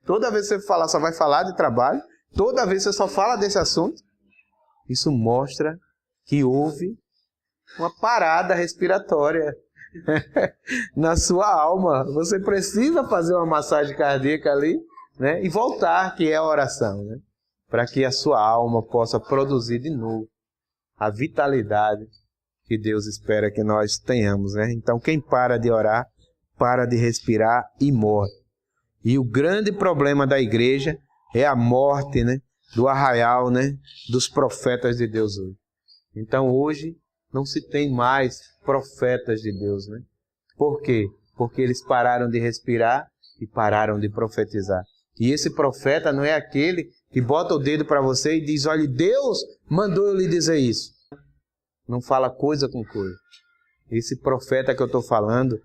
Toda vez que você for falar, só vai falar de trabalho. Toda vez que você só fala desse assunto. Isso mostra que houve uma parada respiratória na sua alma. Você precisa fazer uma massagem cardíaca ali, né? E voltar, que é a oração, né? Para que a sua alma possa produzir de novo a vitalidade que Deus espera que nós tenhamos, né? Então, quem para de orar, para de respirar e morre. E o grande problema da igreja é a morte, né? Do arraial, né? Dos profetas de Deus hoje. Então, hoje, não se tem mais profetas de Deus, né? Por quê? Porque eles pararam de respirar e pararam de profetizar. E esse profeta não é aquele que bota o dedo para você e diz, olha, Deus mandou eu lhe dizer isso. Não fala coisa com coisa. Esse profeta que eu estou falando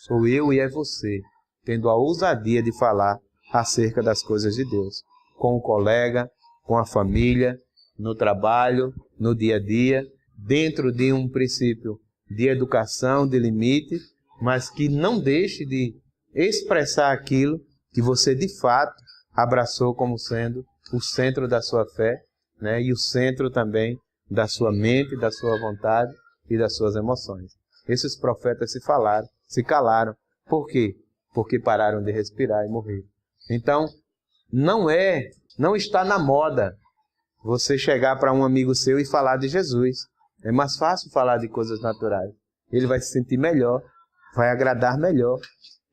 sou eu e é você, tendo a ousadia de falar acerca das coisas de Deus. Com o colega, com a família, no trabalho, no dia a dia, dentro de um princípio de educação, de limite, mas que não deixe de expressar aquilo que você de fato abraçou como sendo o centro da sua fé, né? E o centro também da sua mente, da sua vontade e das suas emoções. Esses profetas se calaram. Por quê? Porque pararam de respirar e morreram. Então, não está na moda você chegar para um amigo seu e falar de Jesus. É mais fácil falar de coisas naturais. Ele vai se sentir melhor, vai agradar melhor,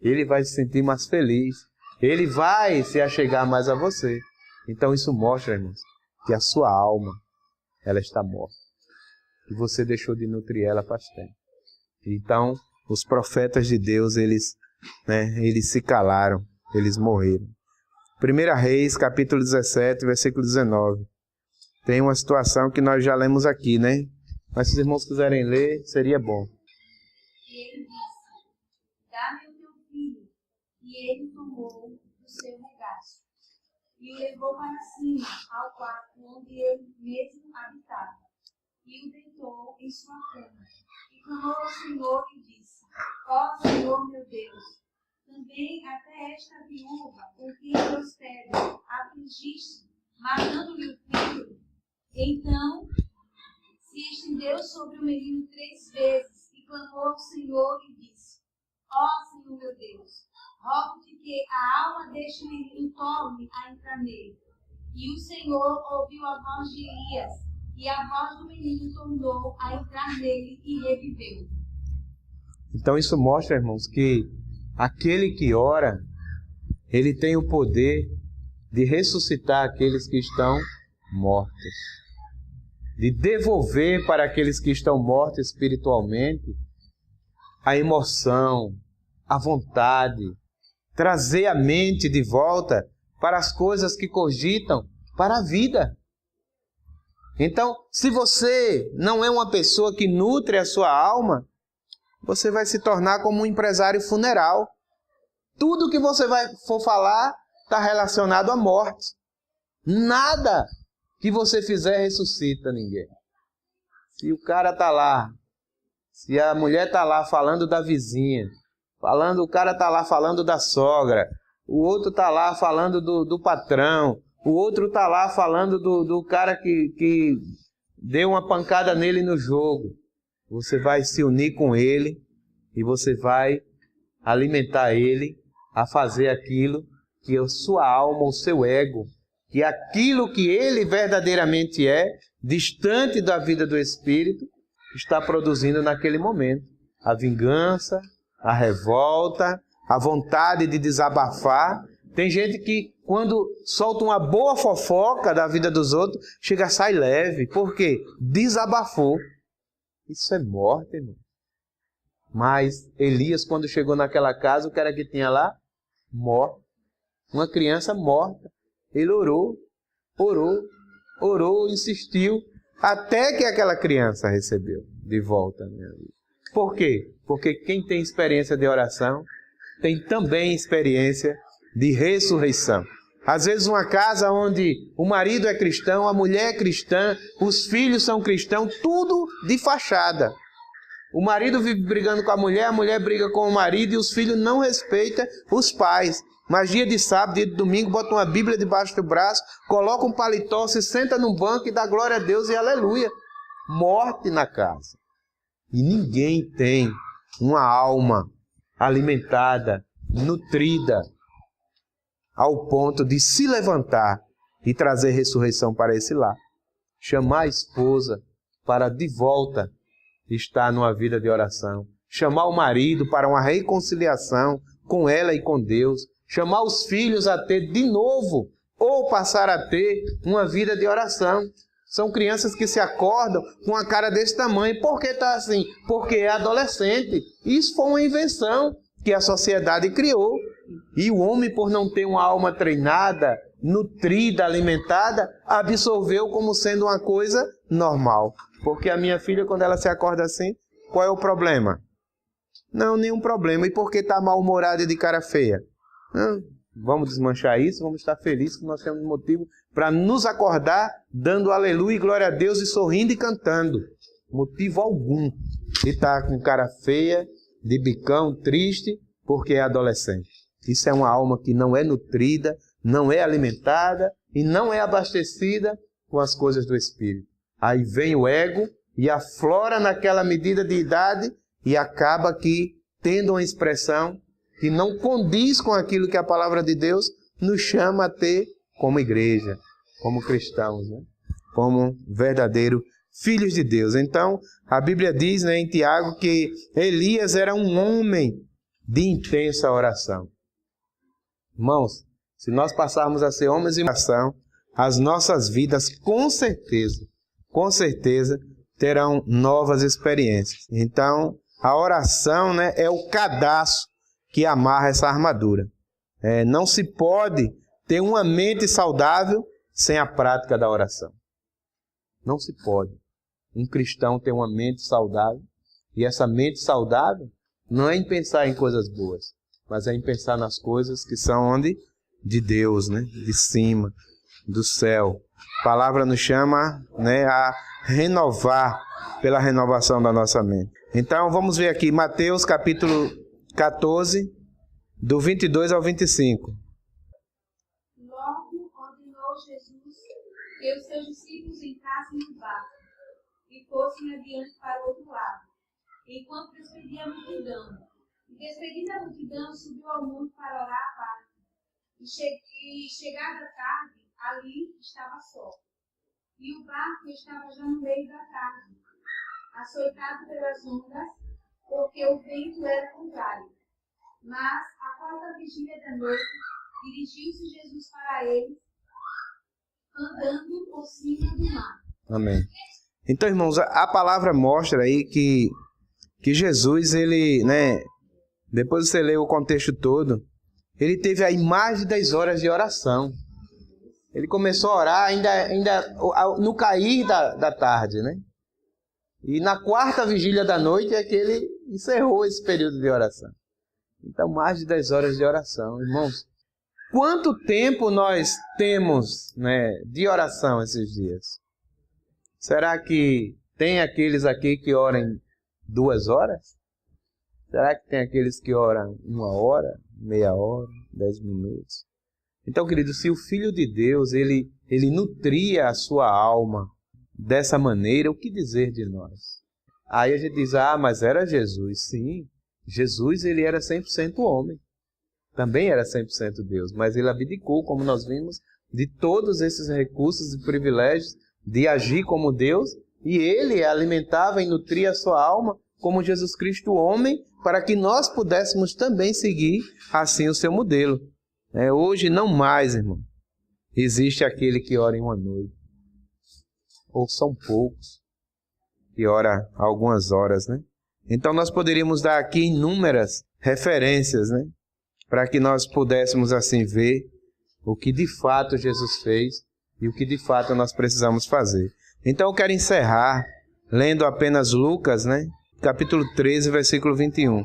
ele vai se sentir mais feliz, ele vai se achegar mais a você. Então isso mostra, irmãos, que a sua alma, ela está morta. E você deixou de nutrir ela faz tempo. Então, os profetas de Deus, eles se calaram, eles morreram. 1 Reis, capítulo 17, versículo 19. Tem uma situação que nós já lemos aqui, né? Mas se os irmãos quiserem ler, seria bom. E ele disse, dá-me o teu filho. E ele tomou do seu regaço e o levou para cima, ao quarto onde ele mesmo habitava, e o deitou em sua cama. E clamou ao Senhor e disse, ó Senhor meu Deus, também até esta viúva com quem teus pedras afligiste, matando-lhe o filho. Então se estendeu sobre o menino 3 vezes e clamou ao Senhor e disse, ó Senhor meu Deus, rogo-te que a alma deste menino torne a entrar nele. E o Senhor ouviu a voz de Elias, e a voz do menino tornou a entrar nele e reviveu. Então isso mostra, irmãos, que aquele que ora, ele tem o poder de ressuscitar aqueles que estão mortos, de devolver para aqueles que estão mortos espiritualmente a emoção, a vontade, trazer a mente de volta para as coisas que cogitam para a vida. Então, se você não é uma pessoa que nutre a sua alma, você vai se tornar como um empresário funeral. Tudo que você for falar está relacionado à morte. Nada que você fizer ressuscita ninguém. Se o cara está lá, se a mulher está lá falando da vizinha, o cara está lá falando da sogra, o outro está lá falando do patrão, o outro está lá falando do cara que deu uma pancada nele no jogo. Você vai se unir com ele e você vai alimentar ele a fazer aquilo que a sua alma, o seu ego, que aquilo que ele verdadeiramente é, distante da vida do Espírito, está produzindo naquele momento. A vingança, a revolta, a vontade de desabafar. Tem gente que, quando solta uma boa fofoca da vida dos outros, chega a sair leve. Por quê? Desabafou. Isso é morte, irmão. Mas Elias, quando chegou naquela casa, o que era que tinha lá? Morto. Uma criança morta. Ele orou, insistiu, até que aquela criança recebeu de volta a minha vida. Por quê? Porque quem tem experiência de oração tem também experiência de ressurreição. Às vezes uma casa onde o marido é cristão, a mulher é cristã, os filhos são cristãos, tudo de fachada. O marido vive brigando com a mulher briga com o marido e os filhos não respeitam os pais. Mas dia de sábado, dia de domingo, bota uma Bíblia debaixo do braço, coloca um paletó, se senta num banco e dá glória a Deus e aleluia. Morte na casa. E ninguém tem uma alma alimentada, nutrida, ao ponto de se levantar e trazer ressurreição para esse lar. Chamar a esposa para de volta estar numa vida de oração. Chamar o marido para uma reconciliação com ela e com Deus. Chamar os filhos a ter de novo, ou passar a ter uma vida de oração. São crianças que se acordam com a cara desse tamanho. Por que está assim? Porque é adolescente. Isso foi uma invenção que a sociedade criou. E o homem, por não ter uma alma treinada, nutrida, alimentada, absorveu como sendo uma coisa normal. Porque a minha filha, quando ela se acorda assim, qual é o problema? Não, nenhum problema. E por que está mal-humorada e de cara feia? Não, vamos desmanchar isso, vamos estar felizes que nós temos motivo para nos acordar dando aleluia e glória a Deus e sorrindo e cantando. Motivo algum de estar com cara feia, de bicão, triste, porque é adolescente. Isso é uma alma que não é nutrida, não é alimentada e não é abastecida com as coisas do Espírito. Aí vem o ego e aflora naquela medida de idade e acaba aqui tendo uma expressão que não condiz com aquilo que a palavra de Deus nos chama a ter como igreja, como cristãos, né? Como verdadeiros filhos de Deus. Então, a Bíblia diz, né, em Tiago que Elias era um homem de intensa oração. Irmãos, se nós passarmos a ser homens de oração, as nossas vidas com certeza terão novas experiências. Então, a oração, né, é o cadastro que amarra essa armadura. Não se pode ter uma mente saudável sem a prática da oração. Não se pode. Um cristão ter uma mente saudável, e essa mente saudável não é em pensar em coisas boas, mas é em pensar nas coisas que são onde? De Deus, né? De cima, do céu. A palavra nos chama, né, a renovar pela renovação da nossa mente. Então vamos ver aqui Mateus capítulo 14, do 22 ao 25. Logo ordenou Jesus que os seus discípulos entrassem no barco e fossem adiante para o outro lado, enquanto despedia a multidão. E despedindo a multidão, subiu ao monte para orar à parte. E chegada a tarde, ali estava só. E o barco estava já no meio da tarde, açoitado pelas ondas, porque o vento era contrário. Mas, à quarta vigília da noite, dirigiu-se Jesus para eles, andando por cima do mar. Amém. Então, irmãos, a palavra mostra aí que Jesus, ele, né, depois você lê o contexto todo, ele teve aí mais de 10 horas de oração. Ele começou a orar ainda no cair da tarde, né? E na quarta vigília da noite é que ele encerrou esse período de oração. Então, mais de 10 horas de oração. Irmãos, quanto tempo nós temos, né, de oração esses dias? Será que tem aqueles aqui que oram 2 horas? Será que tem aqueles que oram 1 hora, meia hora, 10 minutos? Então, querido, se o Filho de Deus, ele nutria a sua alma dessa maneira, o que dizer de nós? Aí a gente diz, mas era Jesus. Sim, Jesus, ele era 100% homem. Também era 100% Deus, mas ele abdicou, como nós vimos, de todos esses recursos e privilégios de agir como Deus, e ele alimentava e nutria a sua alma como Jesus Cristo homem, para que nós pudéssemos também seguir assim o seu modelo. Hoje não mais, irmão, existe aquele que ora em uma noite, ou são poucos que ora algumas horas, né? Então nós poderíamos dar aqui inúmeras referências, né, para que nós pudéssemos assim ver o que de fato Jesus fez e o que de fato nós precisamos fazer. Então eu quero encerrar lendo apenas Lucas, né? Capítulo 13, versículo 21.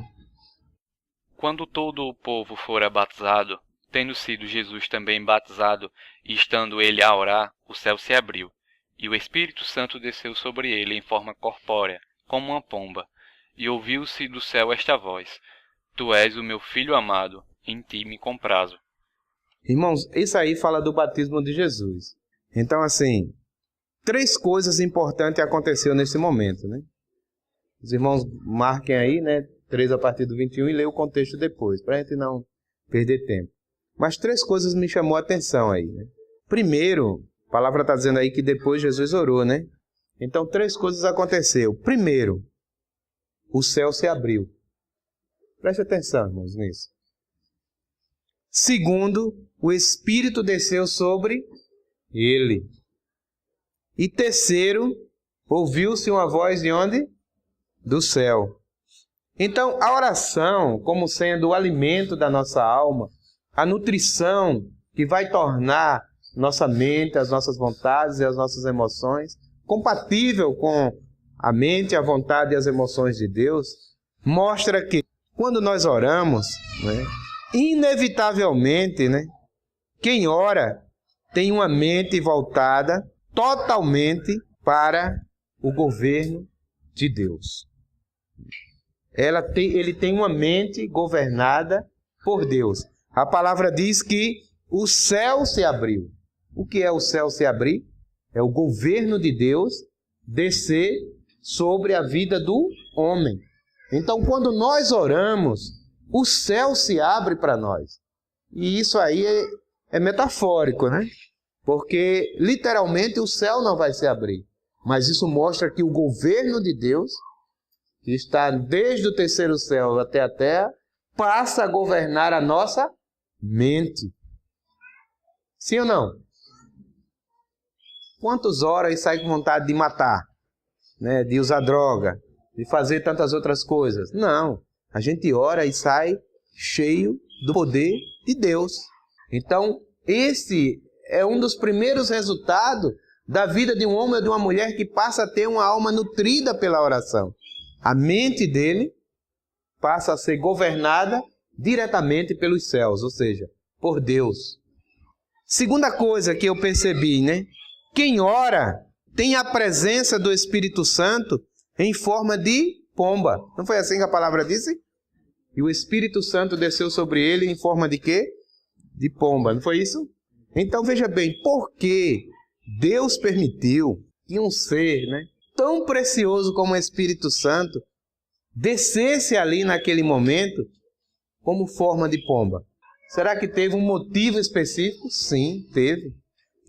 Quando todo o povo fora batizado, tendo sido Jesus também batizado, e estando ele a orar, o céu se abriu, e o Espírito Santo desceu sobre ele em forma corpórea, como uma pomba, e ouviu-se do céu esta voz: Tu és o meu Filho amado, em ti me comprazo. Irmãos, isso aí fala do batismo de Jesus. Então, assim, 3 coisas importantes aconteceram nesse momento, né? Os irmãos marquem aí, né? 3 a partir do 21 e leiam o contexto depois, para a gente não perder tempo. Mas 3 coisas me chamou a atenção aí, né? Primeiro, a palavra está dizendo aí que depois Jesus orou, né? Então, 3 coisas aconteceram. Primeiro, o céu se abriu. Preste atenção, irmãos, nisso. Segundo, o Espírito desceu sobre ele. E terceiro, ouviu-se uma voz de onde? Do céu. Então, a oração, como sendo o alimento da nossa alma, a nutrição que vai tornar nossa mente, as nossas vontades e as nossas emoções compatível com a mente, a vontade e as emoções de Deus, mostra que quando nós oramos, né, inevitavelmente, né, quem ora tem uma mente voltada totalmente para o governo de Deus. Ele tem uma mente governada por Deus. A palavra diz que o céu se abriu. O que é o céu se abrir? É o governo de Deus descer sobre a vida do homem. Então, quando nós oramos, o céu se abre para nós. E isso aí é metafórico, né? Porque, literalmente, o céu não vai se abrir. Mas isso mostra que o governo de Deus, que está desde o 3º céu até a terra, passa a governar a nossa mente. Sim ou não? Quantos oram e saem com vontade de matar, né? De usar droga, de fazer tantas outras coisas? Não. A gente ora e sai cheio do poder de Deus. Então, esse é um dos primeiros resultados da vida de um homem ou de uma mulher que passa a ter uma alma nutrida pela oração. A mente dele passa a ser governada diretamente pelos céus, ou seja, por Deus. Segunda coisa que eu percebi, né? Quem ora tem a presença do Espírito Santo em forma de pomba. Não foi assim que a palavra disse? E o Espírito Santo desceu sobre ele em forma de quê? De pomba, não foi isso? Então veja bem, por que Deus permitiu que um ser, né, tão precioso como o Espírito Santo descesse ali naquele momento como forma de pomba? Será que teve um motivo específico? Sim, teve.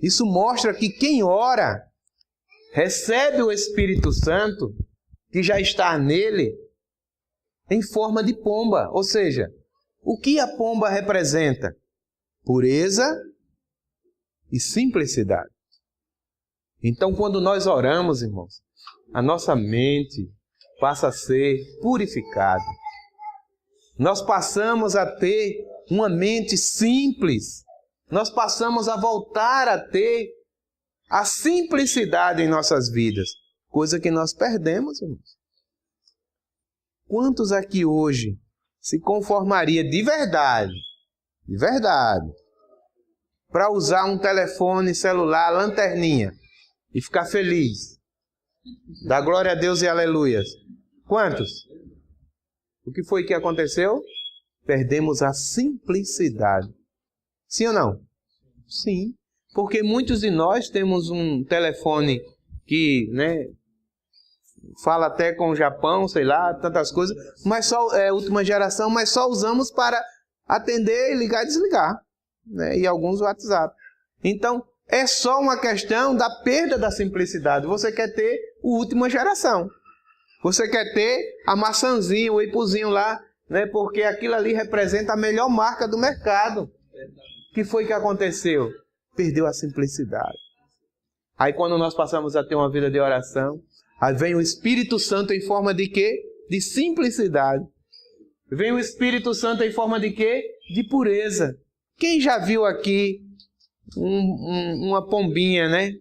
Isso mostra que quem ora recebe o Espírito Santo que já está nele em forma de pomba. Ou seja, o que a pomba representa? Pureza e simplicidade. Então, quando nós oramos, irmãos, a nossa mente passa a ser purificada. Nós passamos a ter uma mente simples. Nós passamos a voltar a ter a simplicidade em nossas vidas. Coisa que nós perdemos, irmãos. Quantos aqui hoje se conformaria de verdade, para usar um telefone celular, lanterninha, e ficar feliz? Dá glória a Deus e aleluias. Quantos? O que foi que aconteceu? Perdemos a simplicidade. Sim ou não? Sim. Porque muitos de nós temos um telefone que, né, fala até com o Japão, sei lá, tantas coisas, mas só é última geração, mas só usamos para atender, ligar e desligar, né, e alguns WhatsApp. Então, é só uma questão da perda da simplicidade. Você quer ter o última geração. Você quer ter a maçãzinha, o ipuzinho lá, né, porque aquilo ali representa a melhor marca do mercado. O que foi que aconteceu? Perdeu a simplicidade. Aí quando nós passamos a ter uma vida de oração, aí vem o Espírito Santo em forma de quê? De simplicidade. Vem o Espírito Santo em forma de quê? De pureza. Quem já viu aqui uma pombinha, né?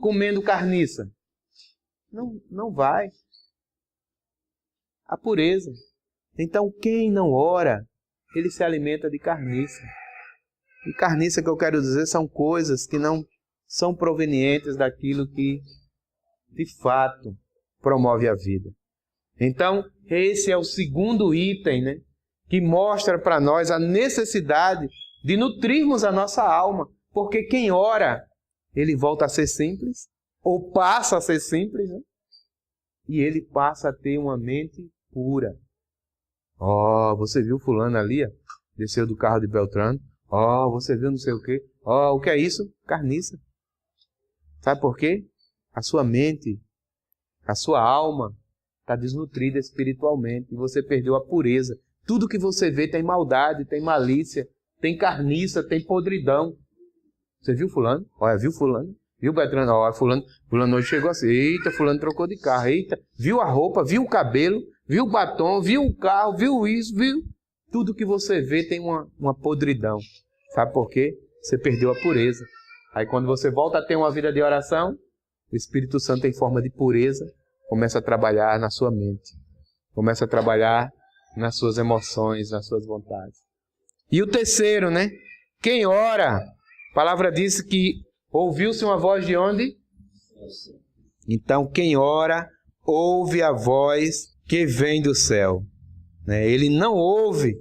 comendo carniça? Não vai. A pureza. Então, quem não ora, ele se alimenta de carniça. E carniça, que eu quero dizer, são coisas que não são provenientes daquilo que, de fato, promove a vida. Então, esse é o segundo item, né, que mostra para nós a necessidade de nutrirmos a nossa alma. Porque quem ora, ele volta a ser simples, ou passa a ser simples, né? E ele passa a ter uma mente pura. Você viu fulano ali, ó, desceu do carro de Beltrano. Você viu não sei o quê. O que é isso? Carniça. Sabe por quê? A sua mente, a sua alma está desnutrida espiritualmente e você perdeu a pureza. Tudo que você vê tem maldade, tem malícia, tem carniça, tem podridão. Você viu fulano? Viu fulano? Viu Beltrano? Fulano hoje chegou assim. Eita, fulano trocou de carro. Eita, viu a roupa, viu o cabelo, viu o batom, viu o carro, viu isso, viu? Tudo que você vê tem uma podridão. Sabe por quê? Você perdeu a pureza. Aí quando você volta a ter uma vida de oração, o Espírito Santo em forma de pureza começa a trabalhar na sua mente. Começa a trabalhar nas suas emoções, nas suas vontades. E o terceiro, né? Quem ora, a palavra diz que ouviu-se uma voz de onde? Então, quem ora, ouve a voz que vem do céu. Ele não ouve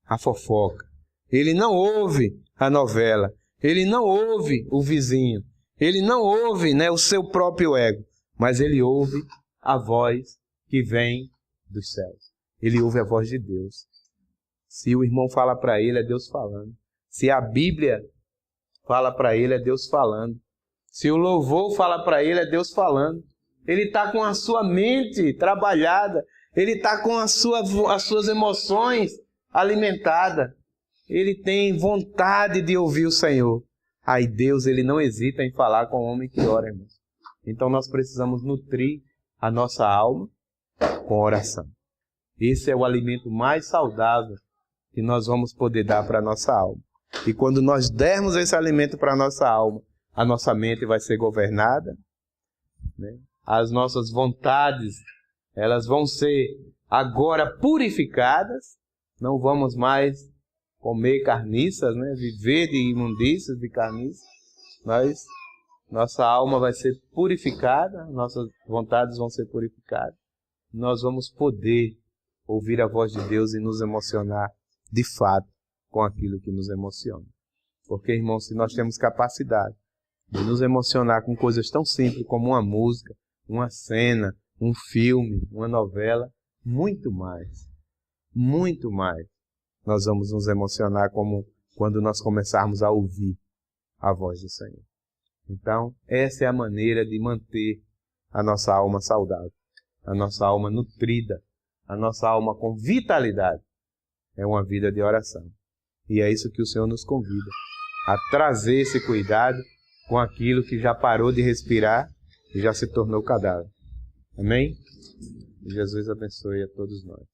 a fofoca. Ele não ouve a novela. Ele não ouve o vizinho. Ele não ouve, o seu próprio ego. Mas ele ouve a voz que vem dos céus. Ele ouve a voz de Deus. Se o irmão fala para ele, é Deus falando. Se a Bíblia fala para ele, é Deus falando. Se o louvor fala para ele, é Deus falando. Ele está com a sua mente trabalhada. Ele está com as suas emoções alimentadas. Ele tem vontade de ouvir o Senhor. Aí Deus, ele não hesita em falar com o homem que ora, irmãos. Então nós precisamos nutrir a nossa alma com oração. Esse é o alimento mais saudável que nós vamos poder dar para a nossa alma. E quando nós dermos esse alimento para a nossa alma, a nossa mente vai ser governada, as nossas vontades, elas vão ser agora purificadas, não vamos mais comer carniças, viver de imundícias, de carniças. Nossa alma vai ser purificada, nossas vontades vão ser purificadas. Nós vamos poder ouvir a voz de Deus e nos emocionar de fato com aquilo que nos emociona. Porque, irmãos, se nós temos capacidade de nos emocionar com coisas tão simples como uma música, uma cena, um filme, uma novela, muito mais nós vamos nos emocionar como quando nós começarmos a ouvir a voz do Senhor. Então, essa é a maneira de manter a nossa alma saudável, a nossa alma nutrida, a nossa alma com vitalidade. É uma vida de oração. E é isso que o Senhor nos convida, a trazer esse cuidado com aquilo que já parou de respirar e já se tornou cadáver. Amém? E Jesus abençoe a todos nós.